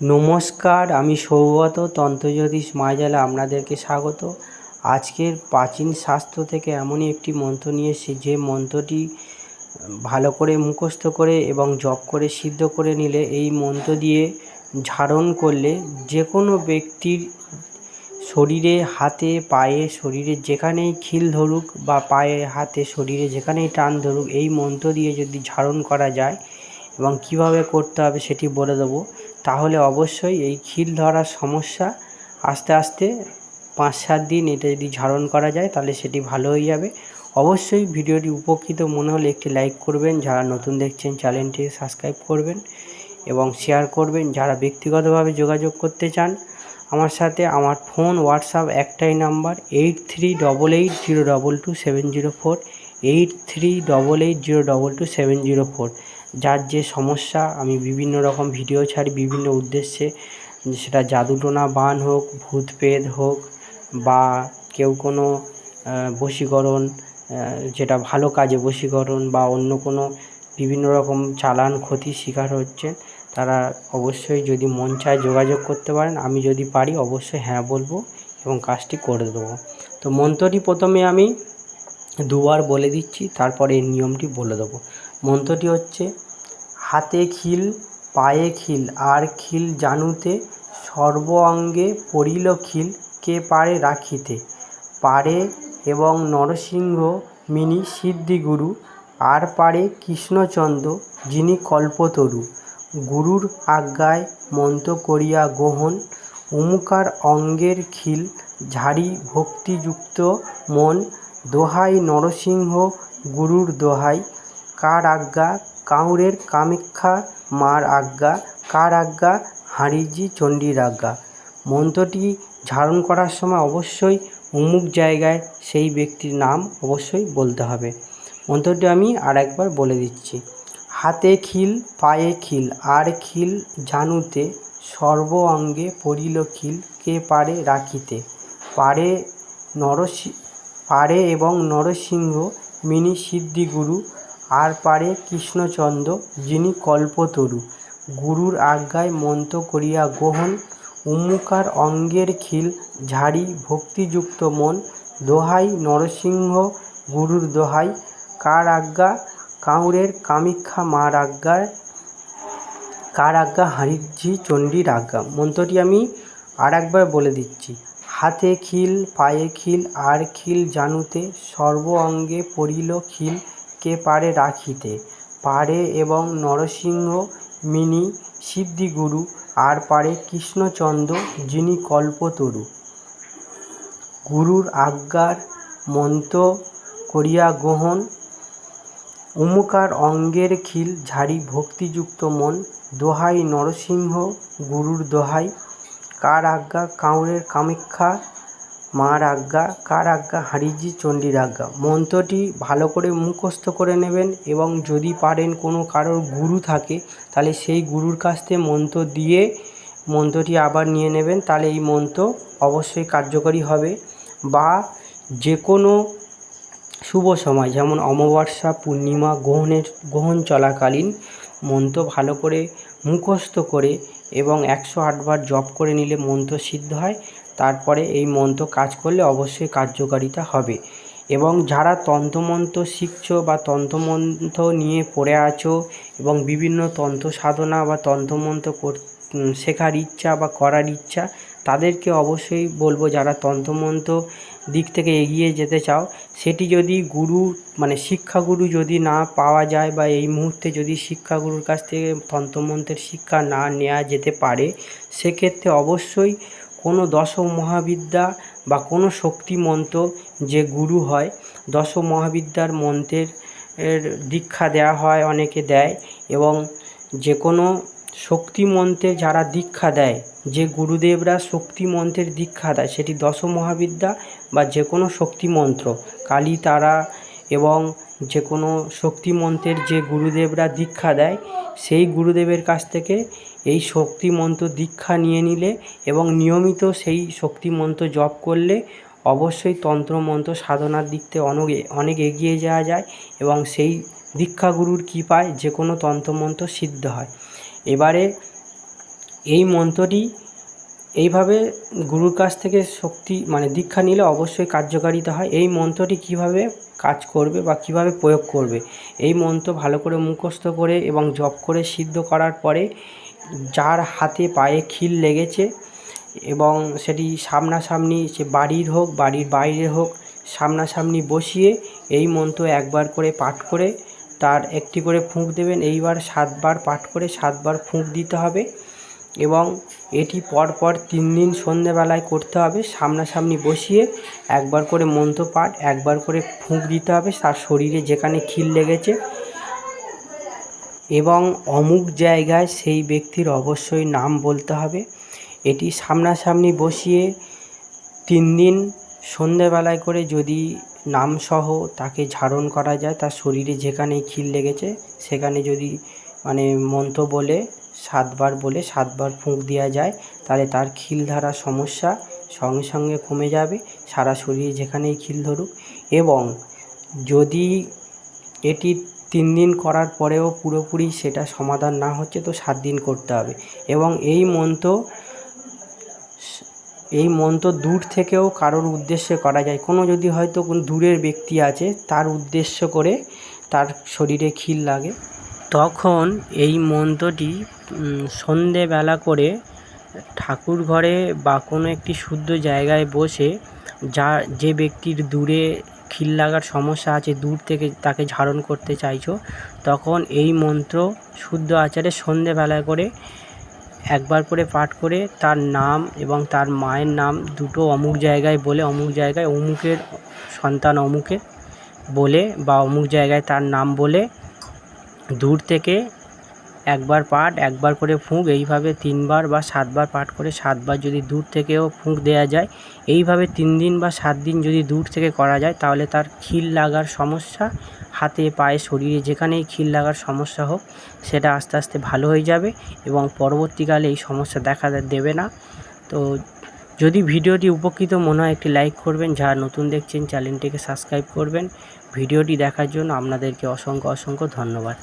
নমস্কার, আমি সৌগত তন্ত্রজ্যোতিষ মায়াজালে আপনাদেরকে স্বাগত। আজকের প্রাচীন শাস্ত্র থেকে এমনই একটি মন্ত্র নিয়ে এসেছি, যে মন্ত্রটি ভালো করে মুখস্থ করে এবং জপ করে সিদ্ধ করে নিলে, এই মন্ত্র দিয়ে ধারণ করলে যে কোনো ব্যক্তির শরীরে, হাতে, পায়ে, শরীরে যেখানেই খিল ধরুক বা পায়ে, হাতে, শরীরে যেখানেই টান ধরুক, এই মন্ত্র দিয়ে যদি ধারণ করা যায় এবং কিভাবে করতে হবে সেটি বলে দেবো, তাহলে অবশ্যই এই খিল ধরার সমস্যা আস্তে আস্তে 5-7 দিন এটা যদি ধারণ করা যায় তাহলে সেটি ভালো হয়ে যাবে। অবশ্যই ভিডিওটি উপকৃত মনে হলে একটি লাইক করবেন, যারা নতুন দেখছেন চ্যানেলটি সাবস্ক্রাইব করবেন এবং শেয়ার করবেন। যারা ব্যক্তিগতভাবে যোগাযোগ করতে চান আমার সাথে, আমার ফোন হোয়াটসঅ্যাপ একটাই নাম্বার 8388022704, 8388022704। যার যে সমস্যা, আমি বিভিন্ন রকম ভিডিও ছাড়ি বিভিন্ন উদ্দেশ্যে, সেটা জাদুটোনা বান হোক, ভূত প্রেত হোক, বা কেউ কোনো বশীকরণ, যেটা ভালো কাজে বশীকরণ, বা অন্য কোনো বিভিন্ন রকম চালান ক্ষতির শিকার হচ্ছেন, তারা অবশ্যই যদি মন চায় যোগাযোগ করতে পারেন। আমি যদি পারি অবশ্যই হ্যাঁ বলবো এবং কাজটি করে দেবো। তো মন্ত্রটি প্রথমে আমি দুবার বলে দিচ্ছি, তারপরে এই নিয়মটি বলে দেবো। মন্ত্রটি হচ্ছে: হাতে খিল, পায়ে খিল, আর খিল জানুতে, সর্ব অঙ্গে পড়িল খিল, কে পারে রাখিতে। পারে এবং নরসিংহ মিনি সিদ্ধিগুরু, আর পারে কৃষ্ণচন্দ্র যিনি কল্পতরু। গুরুর আজ্ঞায় মন্ত্র করিয়া গ্রহণ, অমুকার অঙ্গের খিল ঝাড়ি ভক্তিযুক্ত মন। দোহাই নরসিংহ গুরুর দোহাই, কার আজ্ঞা কাউরের কামাখ্যা মার আজ্ঞা, কার আজ্ঞা হারিজি চণ্ডীর আজ্ঞা। মন্ত্রটি ধারণ করার সময় অবশ্যই অমুক জায়গায় সেই ব্যক্তির নাম অবশ্যই বলতে হবে। মন্ত্রটি আমি আর একবার বলে দিচ্ছি: হাতে খিল, পায়ে খিল, আর খিল জানুতে, সর্ব অঙ্গে পড়িল খিল, কে পারে রাখিতে। পারে এবং নরসিংহ মিনি সিদ্ধিগুরু, আর পারে কৃষ্ণচন্দ্র যিনি কল্পতরু। গুরুর আজ্ঞায় মন্ত্র করিয়া গ্রহণ, অমুকার অঙ্গের খিল ঝাড়ি ভক্তিযুক্ত মন। দোহাই নরসিংহ গুরুর দোহাই, কার আজ্ঞা কাউরের কামাখ্যা মার আজ্ঞা, কার আজ্ঞা হারিজি চণ্ডীর আজ্ঞা। মন্ত্রটি আমি আর একবার বলে দিচ্ছি: হাতে খিল, পায়ে খিল, আর খিল জানুতে, সর্ব অঙ্গে পড়িল খিল, কে পারে রাখিতে। পারে এবং নরসিংহ মিনি সিদ্ধিগুরু, আর পারে কৃষ্ণচন্দ্র যিনি কল্পতরু। গুরুর আজ্ঞার মন্ত্র করিয়া গ্রহণ, অমুকার অঙ্গের খিল ঝাড়ি ভক্তিযুক্ত মন। দোহাই নরসিংহ গুরুর দোহাই, কার আজ্ঞা কাউরের কামাখ্যা মার আজ্ঞা, কার আজ্ঞা হারিজি চণ্ডীর আজ্ঞা। মন্ত্রটি ভালো করে মুখস্থ করে নেবেন এবং যদি পারেন কোনো কারোর গুরু থাকে তাহলে সেই গুরুর কাছ থেকে মন্ত্র দিয়ে মন্ত্রটি আবার নিয়ে নেবেন, তাহলে এই মন্ত্র অবশ্যই কার্যকরী হবে। বা যে কোনো শুভ সময়, যেমন অমাবস্যা, পূর্ণিমা, গ্রহণ চলাকালীন মন্ত্র ভালো করে মুখস্থ করে এবং 108 বার জপ করে নিলে মন্ত্র সিদ্ধ হয়। তারপরে এই মন্ত্র কাজ করলে অবশ্যই কার্যকারিতা হবে। এবং যারা তন্ত্রমন্ত্র শিখছো বা তন্ত্রমন্ত্র নিয়ে পড়ে আছো এবং বিভিন্ন তন্ত্র সাধনা বা তন্ত্রমন্ত্র শেখার ইচ্ছা বা করার ইচ্ছা, তাদেরকে অবশ্যই বলবো, যারা তন্ত্রমন্ত্র দিক থেকে এগিয়ে যেতে চাও, সেটি যদি গুরু মানে শিক্ষাগুরু যদি না পাওয়া যায় বা এই মুহূর্তে যদি শিক্ষাগুরুর কাছ থেকে তন্ত্রমন্ত্রের শিক্ষা না নেওয়া যেতে পারে, সেক্ষেত্রে অবশ্যই কোনো দশ মহাবিদ্যা বা কোনো শক্তি মন্ত্র যে গুরু হয়, দশ মহাবিদ্যার মন্ত্রের দীক্ষা দেওয়া হয়, অনেকে দেয়। এবং যে কোনো শক্তি মন্ত্রে যারা দীক্ষা দেয়, যে গুরুদেবরা শক্তি মন্ত্রের দীক্ষা দেয়, সেটি দশ মহাবিদ্যা বা যে কোনো শক্তি মন্ত্র, কালী, তারা এবং যে কোনো শক্তি মন্ত্রের যে গুরুদেবরা দীক্ষা দেয়, সেই গুরুদেবের কাছ থেকে এই শক্তি মন্ত্র দীক্ষা নিয়ে নিলে এবং নিয়মিত সেই শক্তি মন্ত্র জপ করলে অবশ্যই তন্ত্রমন্ত্র সাধনার দিক থেকে অনেক এগিয়ে যাওয়া যায় এবং সেই দীক্ষাগুরুর কৃপায় যে কোনো তন্ত্রমন্ত্র সিদ্ধ হয়। এবারে এই মন্ত্রটি এইভাবে গুরুর কাছ থেকে শক্তি দীক্ষা নিলে অবশ্যই কার্যকারিতা হয়। এই মন্ত্রটি কীভাবে কাজ করবে বা কীভাবে প্রয়োগ করবে, এই মন্ত্র ভালো করে মুখস্থ করে এবং জপ করে সিদ্ধ করার পরে যার হাতে পায়ে খিল লেগেছে এবং সেটি সামনাসামনি, সে বাড়ির হোক বাড়ির বাইরে হোক, সামনাসামনি বসিয়ে এই মন্ত্র একবার করে পাঠ করে তার একটি করে ফুঁক দেবেন। এইবার 7 বার পাঠ করে 7 বার ফুঁক দিতে হবে এবং এটি পরপর 3 দিন সন্ধেবেলায় করতে হবে। সামনাসামনি বসিয়ে একবার করে মন্ত্র পাঠ, একবার করে ফুঁক দিতে হবে তার শরীরে যেখানে খিল লেগেছে এবং অমুক জায়গায় সেই ব্যক্তির অবশ্যই নাম বলতে হবে। এটি সামনাসামনি বসিয়ে 3 দিন সন্ধেবেলায় করে যদি নামসহ তাকে ঝাড়ন করা যায়, তার শরীরে যেখানেই খিল লেগেছে সেখানে যদি মন্ত্র বলে 7 বার বলে 7 বার ফুঁক দেওয়া যায়, তাহলে তার খিল ধরার সমস্যা সঙ্গে সঙ্গে কমে যাবে, সারা শরীরে যেখানেই খিল ধরুক। এবং যদি এটি 3 দিন করার পরেও পুরোপুরি সেটা সমাধান না হচ্ছে তো 7 দিন করতে হবে। এবং এই মন্ত্র দূর থেকেও কারোর উদ্দেশ্যে করা যায়। কোনো যদি হয়তো কোনো দূরের ব্যক্তি আছে তার উদ্দেশ্য করে তার শরীরে খিল লাগে, তখন এই মন্ত্রটি সন্ধেবেলা করে ঠাকুর ঘরে বা কোনো একটি শুদ্ধ জায়গায় বসে যে ব্যক্তির দূরে খিল লাগার সমস্যা আছে, দূর থেকে তাকে ঝাড়ন করতে চাইছো, তখন এই মন্ত্র শুদ্ধ আচারে সন্ধেবেলায় করে একবার করে পাঠ করে তার নাম এবং তার মায়ের নাম দুটো অমুক জায়গায় বলে, অমুক জায়গায় অমুকের সন্তান অমুকে বলে বা অমুক জায়গায় তার নাম বলে দূর থেকে একবার পাঠ, একবার করে ফুঁক, এইভাবে 3 বার বা 7 বার পাঠ করে 7 বার যদি দূর থেকেও ফুঁক দেওয়া যায়, এইভাবে 3 দিন বা 7 দিন যদি দূর থেকে করা যায়, তাহলে তার খিল লাগার সমস্যা, হাতে পায়ে শরীরে যেখানেই খিল লাগার সমস্যা হোক সেটা আস্তে আস্তে ভালো হয়ে যাবে এবং পরবর্তীকালে এই সমস্যা দেখা দেবে না। তো যদি ভিডিওটি উপকৃত মনে হয় একটি লাইক করবেন, যারা নতুন দেখছেন চ্যানেলটিকে সাবস্ক্রাইব করবেন। ভিডিওটি দেখার জন্য আপনাদেরকে অসংখ্য ধন্যবাদ।